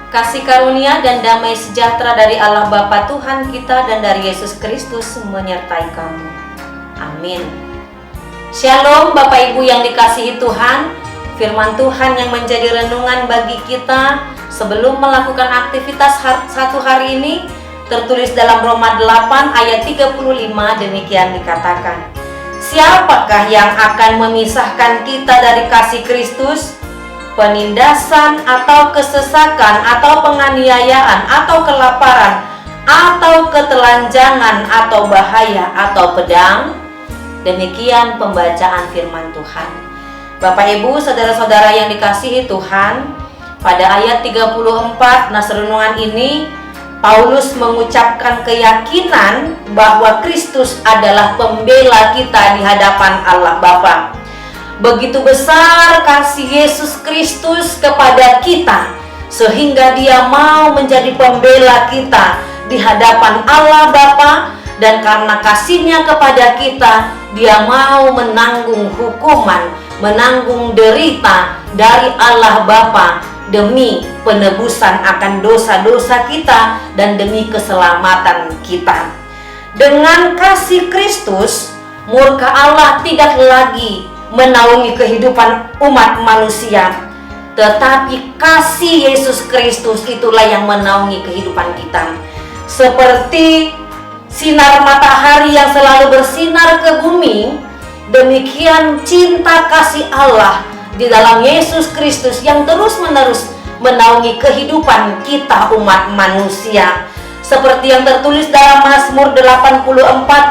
Kasih karunia dan damai sejahtera dari Allah Bapa Tuhan kita dan dari Yesus Kristus menyertai kamu. Amin. Shalom Bapak Ibu yang dikasihi Tuhan. Firman Tuhan yang menjadi renungan bagi kita sebelum melakukan aktivitas satu hari ini tertulis dalam Roma 8 ayat 35, demikian dikatakan. Siapakah yang akan memisahkan kita dari kasih Kristus? Penindasan atau kesesakan atau penganiayaan atau kelaparan atau ketelanjangan atau bahaya atau pedang? Demikian pembacaan firman Tuhan. Bapak Ibu, saudara-saudara yang dikasihi Tuhan, pada ayat 34 nas renungan ini Paulus mengucapkan keyakinan bahwa Kristus adalah pembela kita di hadapan Allah Bapa. Begitu besar kasih Yesus Kristus kepada kita, sehingga Dia mau menjadi pembela kita di hadapan Allah Bapa, dan karena kasih-Nya kepada kita, Dia mau menanggung hukuman, menanggung derita dari Allah Bapa demi penebusan akan dosa-dosa kita dan demi keselamatan kita. Dengan kasih Kristus, murka Allah tidak lagi menaungi kehidupan umat manusia, tetapi kasih Yesus Kristus itulah yang menaungi kehidupan kita. Seperti sinar matahari yang selalu bersinar ke bumi, demikian cinta kasih Allah di dalam Yesus Kristus yang terus-menerus menaungi kehidupan kita umat manusia. Seperti yang tertulis dalam Mazmur 84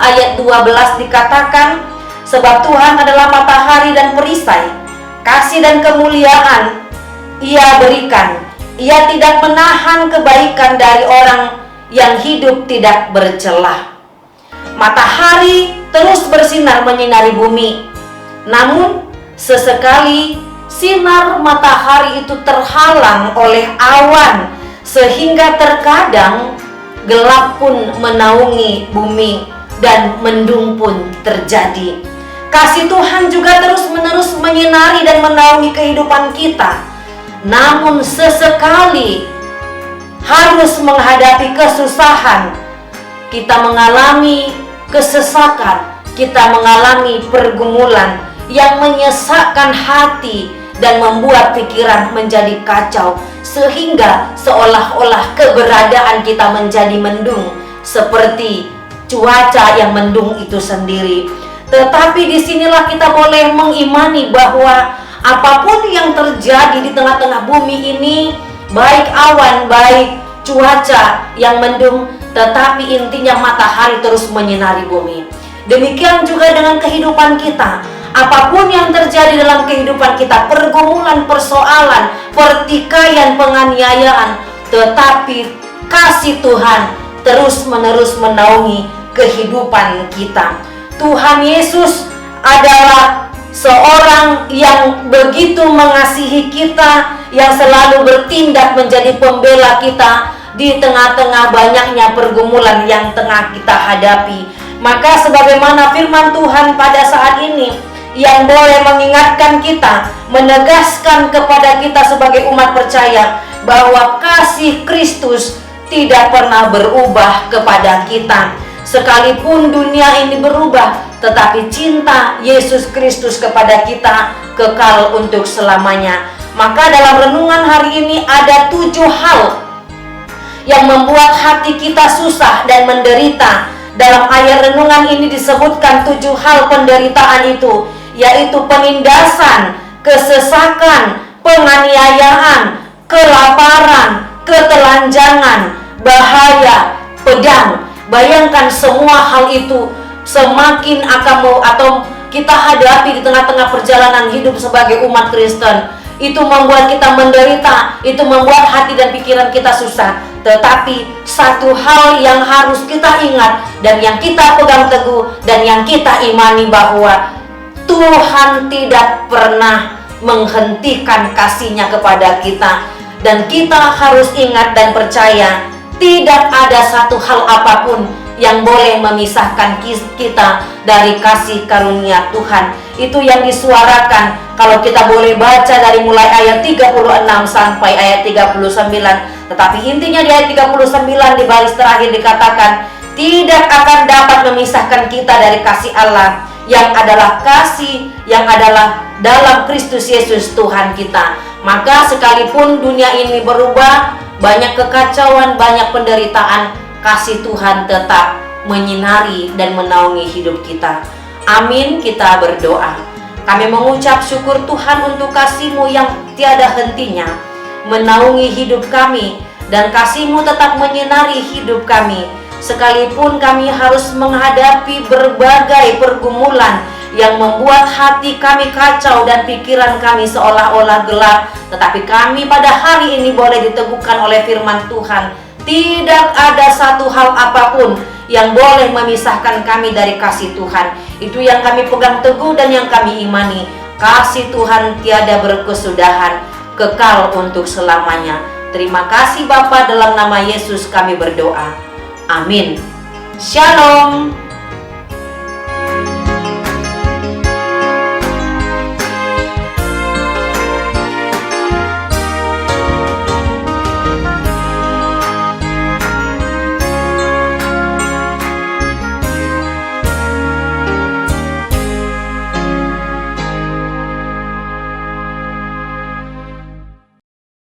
ayat 12 dikatakan, sebab Tuhan adalah matahari dan perisai, kasih dan kemuliaan Ia berikan. Ia tidak menahan kebaikan dari orang yang hidup tidak bercelah. Matahari terus bersinar menyinari bumi, namun sesekali sinar matahari itu terhalang oleh awan, sehingga terkadang gelap pun menaungi bumi dan mendung pun terjadi. Kasih Tuhan juga terus-menerus menyinari dan menaungi kehidupan kita. Namun sesekali harus menghadapi kesusahan, kita mengalami kesesakan, kita mengalami pergumulan yang menyesakkan hati dan membuat pikiran menjadi kacau, sehingga seolah-olah keberadaan kita menjadi mendung, seperti cuaca yang mendung itu sendiri. Tetapi disinilah kita boleh mengimani bahwa apapun yang terjadi di tengah-tengah bumi ini, baik awan, baik cuaca yang mendung, tetapi intinya matahari terus menyinari bumi. Demikian juga dengan kehidupan kita. Apapun yang terjadi dalam kehidupan kita, pergumulan, persoalan, pertikaian, penganiayaan, tetapi kasih Tuhan terus-menerus menaungi kehidupan kita. Tuhan Yesus adalah seorang yang begitu mengasihi kita, yang selalu bertindak menjadi pembela kita di tengah-tengah banyaknya pergumulan yang tengah kita hadapi. Maka sebagaimana firman Tuhan pada saat ini yang boleh mengingatkan kita, menegaskan kepada kita sebagai umat percaya bahwa kasih Kristus tidak pernah berubah kepada kita. Sekalipun dunia ini berubah, tetapi cinta Yesus Kristus kepada kita kekal untuk selamanya. Maka dalam renungan hari ini ada 7 hal yang membuat hati kita susah dan menderita. Dalam ayat renungan ini disebutkan 7 hal penderitaan itu, yaitu penindasan, kesesakan, penganiayaan, kelaparan, ketelanjangan, bahaya, pedang. Bayangkan semua hal itu semakin atau kita hadapi di tengah-tengah perjalanan hidup sebagai umat Kristen. Itu membuat kita menderita, itu membuat hati dan pikiran kita susah. Tetapi satu hal yang harus kita ingat dan yang kita pegang teguh dan yang kita imani, bahwa Tuhan tidak pernah menghentikan kasih-Nya kepada kita. Dan kita harus ingat dan percaya, tidak ada satu hal apapun yang boleh memisahkan kita dari kasih karunia Tuhan. Itu yang disuarakan Kalau kita boleh baca dari mulai ayat 36 sampai ayat 39, tetapi intinya di ayat 39 di baris terakhir dikatakan, tidak akan dapat memisahkan kita dari kasih Allah yang adalah kasih yang adalah dalam Kristus Yesus Tuhan kita. Maka sekalipun dunia ini berubah, banyak kekacauan, banyak penderitaan, kasih Tuhan tetap menyinari dan menaungi hidup kita. Amin, kita berdoa. Kami mengucap syukur Tuhan untuk kasih-Mu yang tiada hentinya menaungi hidup kami, dan kasih-Mu tetap menyinari hidup kami. Sekalipun kami harus menghadapi berbagai pergumulan yang membuat hati kami kacau dan pikiran kami seolah-olah gelap, tetapi kami pada hari ini boleh diteguhkan oleh firman Tuhan. Tidak ada satu hal apapun yang boleh memisahkan kami dari kasih Tuhan. Itu yang kami pegang teguh dan yang kami imani. Kasih Tuhan tiada berkesudahan, kekal untuk selamanya. Terima kasih Bapa, dalam nama Yesus kami berdoa. Amin. Shalom.